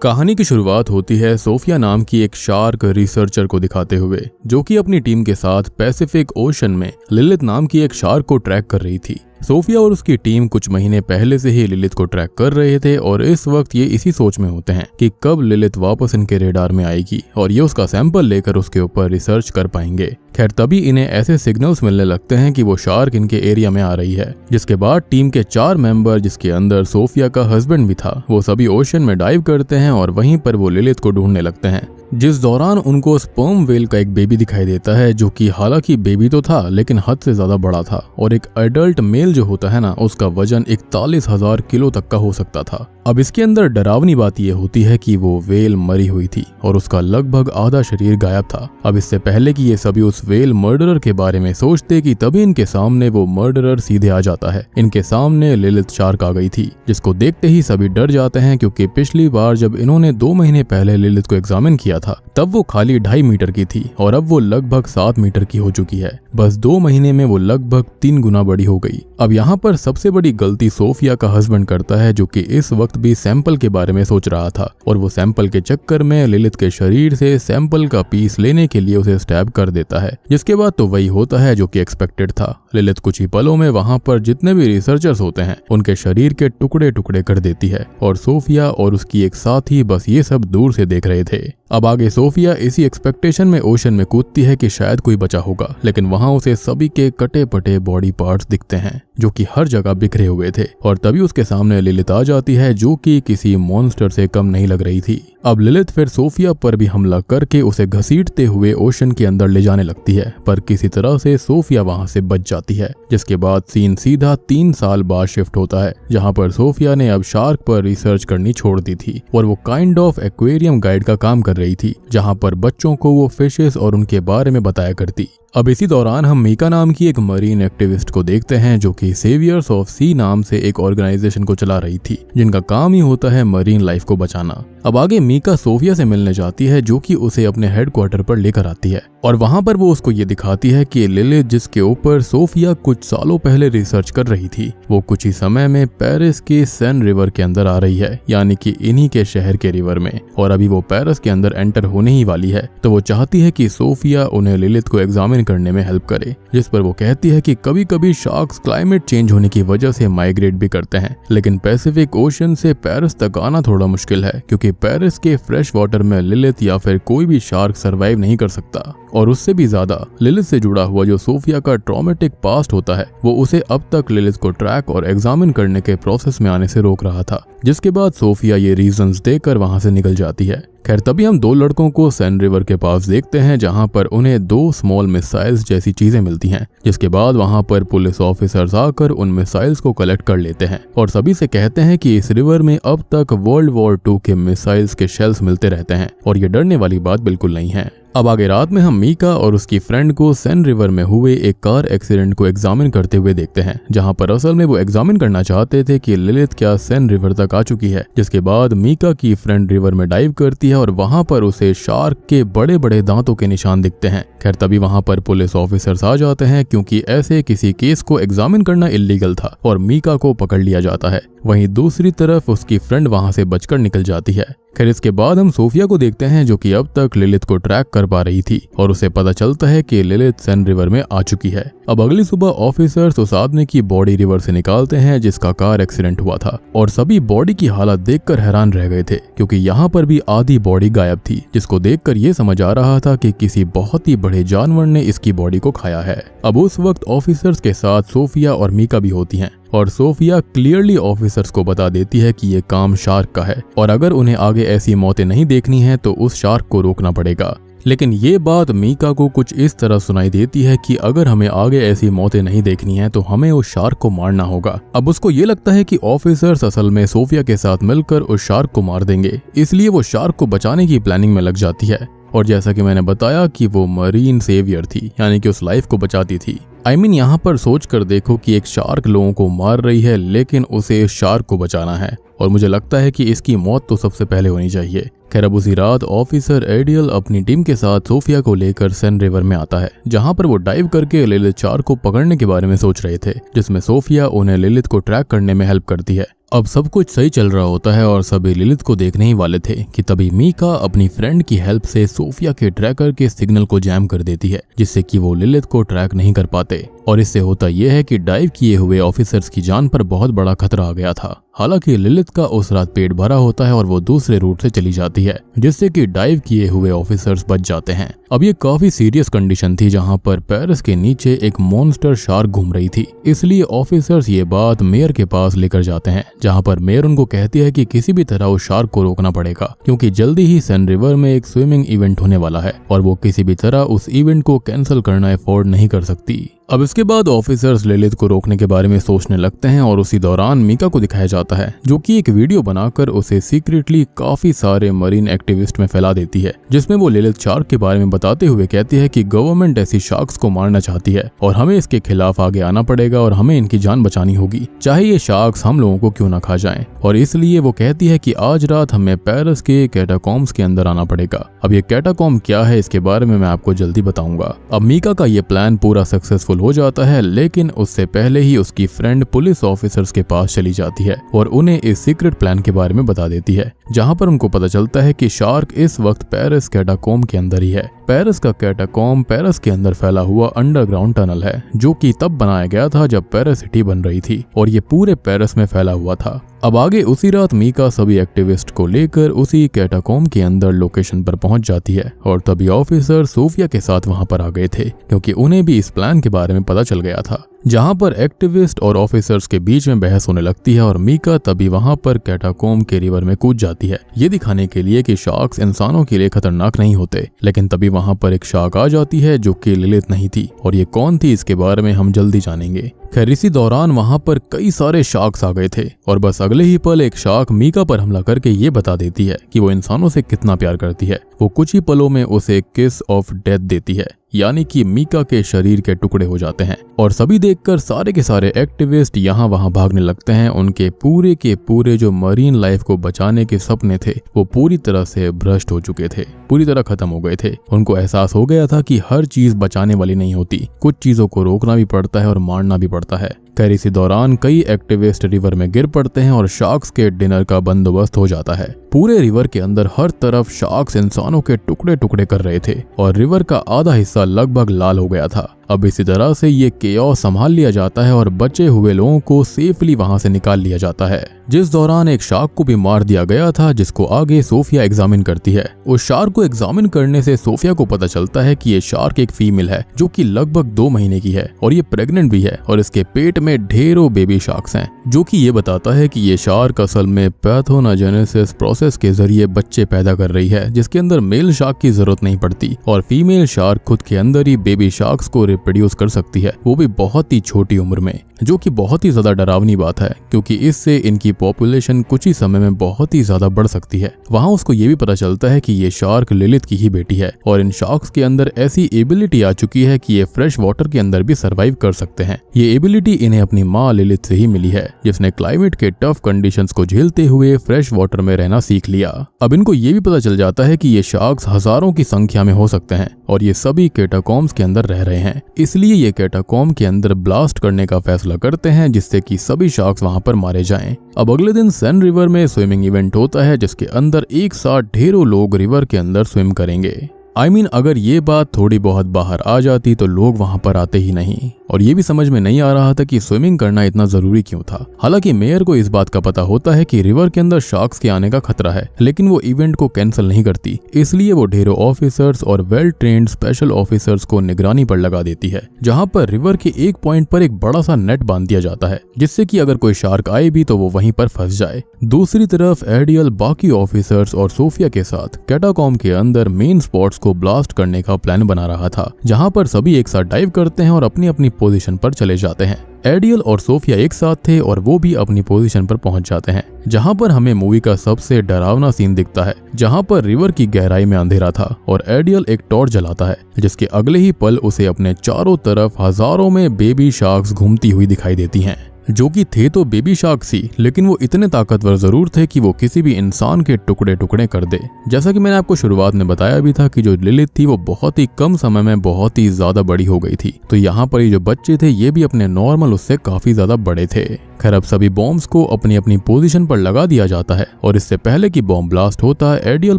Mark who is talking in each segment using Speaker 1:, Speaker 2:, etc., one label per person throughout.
Speaker 1: कहानी की शुरुआत होती है सोफिया नाम की एक शार्क रिसर्चर को दिखाते हुए, जो कि अपनी टीम के साथ पैसिफिक ओशन में लिलिथ नाम की एक शार्क को ट्रैक कर रही थी। सोफिया और उसकी टीम कुछ महीने पहले से ही लिलिथ को ट्रैक कर रहे थे और इस वक्त ये इसी सोच में होते हैं कि कब लिलिथ वापस इनके रेडार में आएगी और ये उसका सैंपल लेकर उसके ऊपर रिसर्च कर पाएंगे। खैर तभी इन्हें ऐसे सिग्नल्स मिलने लगते हैं कि वो शार्क इनके एरिया में आ रही है, जिसके बाद टीम के 4 मेंबर, जिसके अंदर सोफिया का हस्बैंड भी था, वो सभी ओशन में डाइव करते हैं और वहीं पर वो लिलिथ को ढूंढने लगते हैं। जिस दौरान उनको स्पर्म व्हेल का एक बेबी दिखाई देता है, जो कि हालांकि बेबी तो था लेकिन हद से ज्यादा बड़ा था और एक एडल्ट मेल जो होता है ना, उसका वजन 41,000 किलो तक का हो सकता था। अब इसके अंदर डरावनी बात यह होती है कि वो व्हेल मरी हुई थी और उसका लगभग आधा शरीर गायब था। अब इससे पहले कि ये सभी उस व्हेल मर्डरर के बारे में सोचते कि तभी इनके सामने वो मर्डरर सीधे आ जाता है। इनके सामने लिलिथ शार्क आ गई थी, जिसको देखते ही सभी डर जाते हैं, क्योंकि पिछली बार जब इन्होंने 2 महीने पहले लिलिथ को एग्जामिन किया था तब वो खाली 2.5 मीटर की थी और अब वो लगभग 7 मीटर की हो चुकी है। बस 2 महीने में वो लगभग 3 गुना बड़ी हो गई। अब यहाँ पर सबसे बड़ी गलती सोफिया का हस्बैंड करता है, जो कि इस वक्त भी सैंपल के बारे में सोच रहा था और वो सैंपल के चक्कर में लिलिथ के शरीर से सैंपल का पीस लेने के लिए उसे स्टैब कर देता है। जिसके बाद तो वही होता है जो कि एक्सपेक्टेड था। लिलिथ कुछ ही पलों में वहां पर जितने भी रिसर्चर्स होते हैं उनके शरीर के टुकड़े टुकड़े कर देती है और सोफिया और उसकी एक साथी बस ये सब दूर से देख रहे थे। अब आगे सोफिया इसी एक्सपेक्टेशन में ओशन में कूदती है कि शायद कोई बचा होगा, लेकिन वहां उसे सभी के कटे पटे बॉडी पार्ट्स दिखते हैं जो कि हर जगह बिखरे हुए थे और तभी उसके सामने लिलिथ आ जाती है, जो कि किसी मॉन्स्टर से कम नहीं लग रही थी। अब लिलिथ फिर सोफिया पर भी हमला करके उसे घसीटते हुए ओशन के अंदर ले जाने लगती है, पर किसी तरह से सोफिया वहां से बच जाती है। जिसके बाद सीन सीधा 3 साल बाद शिफ्ट होता है, जहां पर सोफिया ने अब शार्क पर रिसर्च करनी छोड़ दी थी और वो काइंड ऑफ एक्वेरियम गाइड का काम कर रही थी, जहां पर बच्चों को वो फिशेस और उनके बारे में बताया करती। अब इसी दौरान हम मीका नाम की एक मरीन एक्टिविस्ट को देखते हैं, जो कि सेवियर्स ऑफ सी नाम से एक ऑर्गेनाइजेशन को चला रही थी, जिनका काम ही होता है मरीन लाइफ को बचाना। अब आगे मीका सोफिया से मिलने जाती है, जो कि उसे अपने हेडक्वार्टर पर लेकर आती है और वहां पर वो उसको ये दिखाती है कि लिलिथ, जिसके ऊपर सोफिया कुछ सालों पहले रिसर्च कर रही थी, वो कुछ ही समय में पेरिस के सेन रिवर के अंदर आ रही है, यानी कि इन्हीं के शहर के रिवर में, और अभी वो पेरिस के अंदर एंटर होने ही वाली है। तो वो चाहती है कि सोफिया उन्हें लिलिथ को एग्जामिन करने में हेल्प करे, जिस पर वो कहती है कि कभी कभी शार्क्स क्लाइमेट चेंज होने की वजह से माइग्रेट भी करते हैं, लेकिन पैसिफिक ओशन से पेरिस तक आना थोड़ा मुश्किल है, क्योंकि पेरिस के फ्रेश वाटर में लिलिथ या फिर कोई भी शार्क सरवाइव नहीं कर सकता। और उससे भी ज्यादा लिलिथ से जुड़ा हुआ जो सोफिया का ट्रॉमेटिक पास्ट होता है, वो उसे अब तक लिलिथ को ट्रैक और एग्जामिन करने के प्रोसेस में आने से रोक रहा था। जिसके बाद सोफिया ये रीजंस देकर वहां से निकल जाती है। खैर तभी हम 2 लड़कों को सेन रिवर के पास देखते हैं, जहां पर उन्हें 2 स्मॉल मिसाइल्स जैसी चीजें मिलती हैं। जिसके बाद वहां पर पुलिस ऑफिसर्स आकर उन मिसाइल्स को कलेक्ट कर लेते हैं और सभी से कहते हैं कि इस रिवर में अब तक वर्ल्ड वॉर 2 के मिसाइल्स के शेल्स मिलते रहते हैं और ये डरने वाली बात बिल्कुल नहीं है। अब आगे रात में हम मीका और उसकी फ्रेंड को सेन रिवर में हुए एक कार एक्सीडेंट को एग्जामिन करते हुए देखते हैं, जहां पर असल में वो एग्जामिन करना चाहते थे कि लिलिथ क्या सेन रिवर तक आ चुकी है। जिसके बाद मीका की फ्रेंड रिवर में डाइव करती है और वहां पर उसे शार्क के बड़े बड़े दांतों के निशान दिखते हैं। खैर तभी वहां पर पुलिस ऑफिसर्स आ जाते हैं, क्योंकि ऐसे किसी केस को एग्जामिन करना इलीगल था और मीका को पकड़ लिया जाता है। वहीं दूसरी तरफ उसकी फ्रेंड वहां से बचकर निकल जाती है। खैर इसके बाद हम सोफिया को देखते हैं, जो कि अब तक लिलिथ को ट्रैक कर पा रही थी और उसे पता चलता है कि लिलिथ सेन रिवर में आ चुकी है। अब अगली सुबह ऑफिसर्स उस आदमी की बॉडी रिवर से निकालते हैं जिसका कार एक्सीडेंट हुआ था और सभी बॉडी की हालत देखकर हैरान रह गए थे, क्योंकि यहाँ पर भी आधी बॉडी गायब थी, जिसको देखकर ये समझ आ रहा था कि किसी बहुत ही बड़े जानवर ने इसकी बॉडी को खाया है। अब उस वक्त ऑफिसर्स के साथ सोफिया और मीका भी होती हैं और सोफिया क्लियरली ऑफिसर्स को बता देती है कि ये काम शार्क का है और अगर उन्हें आगे ऐसी मौतें नहीं देखनी है तो उस शार्क को रोकना पड़ेगा। लेकिन ये बात मीका को कुछ इस तरह सुनाई देती है कि अगर हमें आगे ऐसी मौतें नहीं देखनी है तो हमें उस शार्क को मारना होगा। अब उसको ये लगता है कि ऑफिसर्स असल में सोफिया के साथ मिलकर उस शार्क को मार देंगे, इसलिए वो शार्क को बचाने की प्लानिंग में लग जाती है। और जैसा कि मैंने बताया कि वो मरीन सेवियर थी, यानी कि उस लाइफ को बचाती थी। यहाँ पर सोच कर देखो कि एक शार्क लोगों को मार रही है, लेकिन उसे शार्क को बचाना है और मुझे लगता है कि इसकी मौत तो सबसे पहले होनी चाहिए। खैर अब उसी रात ऑफिसर एडियल अपनी टीम के साथ सोफिया को लेकर सेन रिवर में आता है, जहां पर वो डाइव करके लिलिथ शार्क को पकड़ने के बारे में सोच रहे थे, जिसमें सोफिया उन्हें लिलिथ को ट्रैक करने में हेल्प करती है। अब सब कुछ सही चल रहा होता है और सभी लिलिथ को देखने ही वाले थे कि तभी मीका अपनी फ्रेंड की हेल्प से सोफिया के ट्रैकर के सिग्नल को जैम कर देती है, जिससे कि वो लिलिथ को ट्रैक नहीं कर पाते। और इससे होता यह है कि डाइव किए हुए ऑफिसर्स की जान पर बहुत बड़ा खतरा आ गया था। हालांकि लिलिथ का उस रात पेट भरा होता है और वो दूसरे रूट से चली जाती है, जिससे कि डाइव किए हुए ऑफिसर्स बच जाते हैं। अब ये काफी सीरियस कंडीशन थी जहां पर पेरिस के नीचे एक मॉन्स्टर शार्क घूम रही थी, इसलिए ऑफिसर्स ये बात मेयर के पास लेकर जाते हैं, जहां पर मेयर उनको कहती है कि किसी भी तरह उस शार्क को रोकना पड़ेगा, क्योंकि जल्दी ही सेन रिवर में एक स्विमिंग इवेंट होने वाला है और वो किसी भी तरह उस इवेंट को कैंसिल करना अफोर्ड नहीं कर सकती। अब इसके बाद ऑफिसर्स लिलिथ को रोकने के बारे में सोचने लगते हैं और उसी दौरान मीका को दिखाया जाता है, जो कि एक वीडियो बनाकर उसे सीक्रेटली काफी सारे मरीन एक्टिविस्ट में फैला देती है, जिसमें वो लिलिथ शार्क के बारे में बताते हुए कहती है कि गवर्नमेंट ऐसी शार्क्स को मारना चाहती है और हमें इसके खिलाफ आगे आना पड़ेगा और हमें इनकी जान बचानी होगी, चाहे ये शार्क्स हम लोगों को क्यों ना खा जाएं। और इसलिए वो कहती है कि आज रात हमें पेरिस के कैटाकॉम्स के अंदर आना पड़ेगा। अब ये कैटाकॉम क्या है इसके बारे में मैं आपको जल्दी बताऊंगा। अब मीका का ये प्लान पूरा सक्सेसफुल हो जाता है, लेकिन उससे पहले ही उसकी फ्रेंड पुलिस ऑफिसर्स के पास चली जाती है और उन्हें इस सीक्रेट प्लान के बारे में बता देती है, जहां पर उनको पता चलता है कि शार्क इस वक्त पेरिस कैटाकॉम के अंदर ही है। पेरिस का कैटाकॉम पेरिस के अंदर फैला हुआ अंडरग्राउंड टनल है, जो कि तब बनाया गया था जब पेरिस सिटी बन रही थी और ये पूरे पेरिस में फैला हुआ था। अब आगे उसी रात मीका सभी एक्टिविस्ट को लेकर उसी कैटाकॉम के अंदर लोकेशन पर पहुंच जाती है और तभी ऑफिसर सोफिया के साथ वहां पर आ गए थे, क्योंकि उन्हें भी इस प्लान के बारे में पता चल गया था। जहां पर एक्टिविस्ट और ऑफिसर्स के बीच में बहस होने लगती है और मीका तभी वहां पर कैटाकॉम के रिवर में कूद जाती है, ये दिखाने के लिए कि शार्क्स इंसानों के लिए खतरनाक नहीं होते। लेकिन तभी वहां पर एक शार्क आ जाती है जो कि लिलिथ नहीं थी, और ये कौन थी इसके बारे में हम जल्दी जानेंगे। खैर इसी दौरान वहां पर कई सारे शार्क्स आ गए थे और बस अगले ही पल एक शार्क मीका पर हमला करके ये बता देती है कि वो इंसानों से कितना प्यार करती है। वो कुछ ही पलों में उसे किस ऑफ डेथ देती है, यानी कि मीका के शरीर के टुकड़े हो जाते हैं और सभी देखकर सारे के सारे एक्टिविस्ट यहाँ वहाँ भागने लगते हैं। उनके पूरे के पूरे जो मरीन लाइफ को बचाने के सपने थे वो पूरी तरह से भ्रष्ट हो चुके थे, पूरी तरह खत्म हो गए थे। उनको एहसास हो गया था कि हर चीज बचाने वाली नहीं होती, कुछ चीजों को रोकना भी पड़ता है और मारना भी पड़ता है। खैर इसी दौरान कई एक्टिविस्ट रिवर में गिर पड़ते हैं और शार्क्स के डिनर का बंदोबस्त हो जाता है। पूरे रिवर के अंदर हर तरफ शार्क्स इंसानों के टुकड़े टुकड़े कर रहे थे और रिवर का आधा हिस्सा लगभग लाल हो गया था। अब इसी तरह से ये केओस संभाल लिया जाता है और बचे हुए लोगों को सेफली वहां से निकाल लिया जाता है, जिस दौरान एक शार्क को भी मार दिया गया था, जिसको आगे सोफिया एग्जामिन करती है। उस शार्क को एग्जामिन करने से सोफिया को पता चलता है कि ये शार्क एक फीमेल है जो कि लगभग 2 महीने की है और ये प्रेग्नेंट भी है और इसके पेट में ढेरों बेबी शार्क्स हैं, जो कि ये बताता है कि ये शार्क असल में पैथोजेनेसिस प्रोसेस के जरिए बच्चे पैदा कर रही है, जिसके अंदर मेल शार्क की जरूरत नहीं पड़ती और फीमेल शार्क खुद के अंदर ही बेबी शार्क्स को रिप्रोड्यूस कर सकती है, वो भी बहुत ही छोटी उम्र में, जो कि बहुत ही ज्यादा डरावनी बात है, क्योंकि इससे इनकी पॉपुलेशन कुछ ही समय में बहुत ही ज्यादा बढ़ सकती है। वहाँ उसको ये भी पता चलता है कि ये शार्क लिलिथ की ही बेटी है और इन शार्क्स के अंदर ऐसी एबिलिटी आ चुकी है कि ये फ्रेश वाटर के अंदर भी सर्वाइव कर सकते हैं। ये एबिलिटी इन्हें अपनी माँ लिलिथ से ही मिली है, जिसने क्लाइमेट के टफ कंडीशंस को झेलते हुए फ्रेश वाटर में रहना सीख लिया। अब इनको ये भी पता चल जाता है कि ये शार्क्स हजारों की संख्या में हो सकते हैं और ये सभी कैटाकॉम्स के अंदर रह रहे हैं, इसलिए ये कैटाकॉम के अंदर ब्लास्ट करने का फैसला करते हैं, जिससे कि सभी शार्क्स वहां पर मारे जाएं। अब अगले दिन सेन रिवर में स्विमिंग इवेंट होता है, जिसके अंदर एक साथ ढेरों लोग रिवर के अंदर स्विम करेंगे। अगर ये बात थोड़ी बहुत बाहर आ जाती तो लोग वहां पर आते ही नहीं, और ये भी समझ में नहीं आ रहा था कि स्विमिंग करना इतना जरूरी क्यों था। हालांकि मेयर को इस बात का पता होता है कि रिवर के अंदर शार्क्स के आने का खतरा है, लेकिन वो इवेंट को कैंसिल नहीं करती, इसलिए वो ढेरों ऑफिसर्स और वेल ट्रेन्ड स्पेशल ऑफिसर्स को निगरानी पर लगा देती है, जहां पर रिवर के एक पॉइंट पर एक बड़ा सा नेट बांध दिया जाता है, जिससे कि अगर कोई शार्क आए भी तो वो वहीं पर फंस जाए। दूसरी तरफ एडियल बाकी ऑफिसर्स और सोफिया के साथ कैटाकॉम के अंदर मेन स्पॉट्स को ब्लास्ट करने का प्लान बना रहा था, जहां पर सभी एक साथ डाइव करते हैं और अपनी अपनी पोजीशन पर चले जाते हैं। एडियल और सोफिया एक साथ थे और वो भी अपनी पोजीशन पर पहुंच जाते हैं, जहां पर हमें मूवी का सबसे डरावना सीन दिखता है, जहां पर रिवर की गहराई में अंधेरा था और एडियल एक टॉर्च जलाता है, जिसके अगले ही पल उसे अपने चारों तरफ हजारों में बेबी शार्क्स घूमती हुई दिखाई देती हैं। जो कि थे तो बेबी शार्क्स ही, लेकिन वो इतने ताकतवर जरूर थे कि वो किसी भी इंसान के टुकड़े टुकड़े कर दे। जैसा कि मैंने आपको शुरुआत में बताया भी था कि जो लिलिथ थी वो बहुत ही कम समय में बहुत ही ज्यादा बड़ी हो गई थी, तो यहाँ पर ये जो बच्चे थे ये भी अपने नॉर्मल उससे काफी ज्यादा बड़े थे। खैर अब सभी बॉम्ब्स को अपनी अपनी पोजीशन पर लगा दिया जाता है और इससे पहले कि बॉम्ब ब्लास्ट होता है एरियल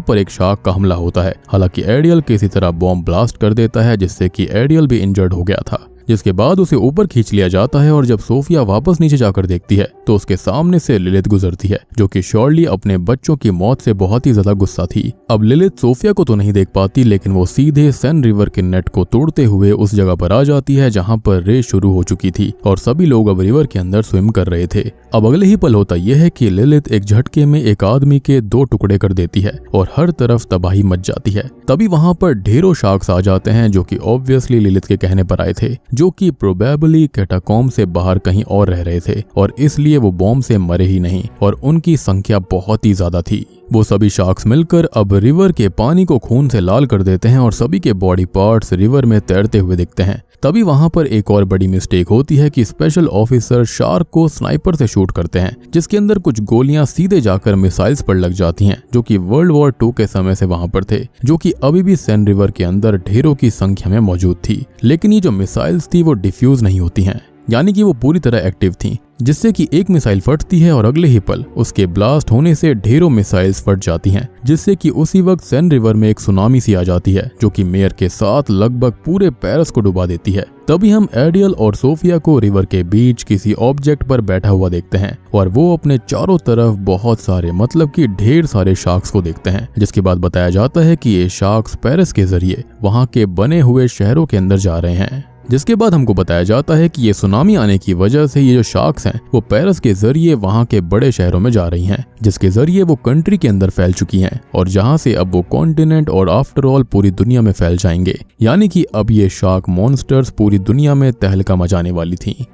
Speaker 1: पर एक शार्क का हमला होता है। हालांकि एरियल किसी तरह बॉम्ब ब्लास्ट कर देता है जिससे कि एरियल भी इंजर्ड हो गया था, जिसके बाद उसे ऊपर खींच लिया जाता है और जब सोफिया वापस नीचे जाकर देखती है तो उसके सामने से लिलिथ गुजरती है, जो कि श्योरली अपने बच्चों की मौत से बहुत ही ज्यादा गुस्सा थी। अब लिलिथ सोफिया को तो नहीं देख पाती, लेकिन वो सीधे सेन रिवर के नेट को तोड़ते हुए उस जगह पर आ जाती है जहां पर रेस शुरू हो चुकी थी और सभी लोग अब रिवर के अंदर स्विम कर रहे थे। अब अगले ही पल होता यह है कि लिलिथ एक झटके में एक आदमी के 2 टुकड़े कर देती है और हर तरफ तबाही मच जाती है। तभी वहां पर ढेरों शार्क्स आ जाते हैं जो कि ऑब्वियसली लिलिथ के कहने पर आए थे, जो कि प्रोबेबली कैटाकॉम्ब से बाहर कहीं और रह रहे थे और इसलिए वो बॉम्ब से मरे ही नहीं और उनकी संख्या बहुत ही ज्यादा थी। वो सभी शार्क्स मिलकर अब रिवर के पानी को खून से लाल कर देते हैं और सभी के बॉडी पार्ट्स रिवर में तैरते हुए दिखते हैं। तभी वहां पर एक और बड़ी मिस्टेक होती है कि स्पेशल ऑफिसर शार्क को स्नाइपर से शूट करते हैं, जिसके अंदर कुछ गोलियां सीधे जाकर मिसाइल्स पर लग जाती हैं, जो कि वर्ल्ड वॉर 2 के समय से वहां पर थे, जो कि अभी भी सेन रिवर के अंदर ढेरों की संख्या में मौजूद थी। लेकिन ये जो मिसाइल्स थी वो डिफ्यूज नहीं होती हैं, यानी कि वो पूरी तरह एक्टिव थी, जिससे कि एक मिसाइल फटती है और अगले ही पल उसके ब्लास्ट होने से ढेरों मिसाइल्स फट जाती हैं, जिससे कि उसी वक्त सेन रिवर में एक सुनामी सी आ जाती है जो कि मेयर के साथ लगभग पूरे पेरिस को डुबा देती है। तभी हम एरियल और सोफिया को रिवर के बीच किसी ऑब्जेक्ट पर बैठा हुआ देखते हैं और वो अपने चारों तरफ बहुत सारे मतलब कि ढेर सारे शार्क्स को देखते हैं, जिसके बाद बताया जाता है कि ये शार्क्स पेरिस के जरिए वहां के बने हुए शहरों के अंदर जा रहे हैं। जिसके बाद हमको बताया जाता है कि ये सुनामी आने की वजह से ये जो शार्क्स हैं वो पेरिस के जरिए वहां के बड़े शहरों में जा रही हैं, जिसके जरिए वो कंट्री के अंदर फैल चुकी हैं और जहां से अब वो कॉन्टिनेंट और आफ्टर ऑल पूरी दुनिया में फैल जाएंगे। यानी कि अब ये शार्क मॉन्स्टर्स पूरी दुनिया में तहलका मचाने वाली थी।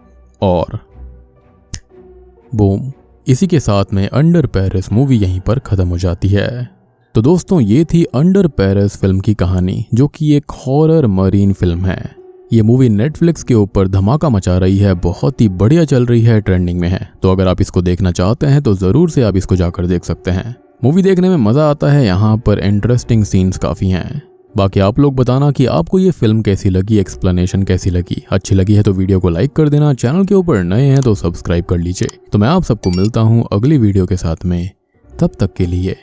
Speaker 1: और बूम, इसी के साथ में अंडर पेरिस मूवी यहीं पर खत्म हो जाती है। तो दोस्तों ये थी अंडर पेरिस फिल्म की कहानी, जो कि एक हॉरर मरीन फिल्म है। ये मूवी नेटफ्लिक्स के ऊपर धमाका मचा रही है, बहुत ही बढ़िया चल रही है, ट्रेंडिंग में है। तो अगर आप इसको देखना चाहते हैं तो जरूर से आप इसको जाकर देख सकते हैं। मूवी देखने में मजा आता है, यहाँ पर इंटरेस्टिंग सीन्स काफी हैं। बाकी आप लोग बताना कि आपको ये फिल्म कैसी लगी, एक्सप्लेनेशन कैसी लगी। अच्छी लगी है तो वीडियो को लाइक कर देना, चैनल के ऊपर नए हैं तो सब्सक्राइब कर लीजिए। तो मैं आप सबको मिलता हूँ अगली वीडियो के साथ में, तब तक के लिए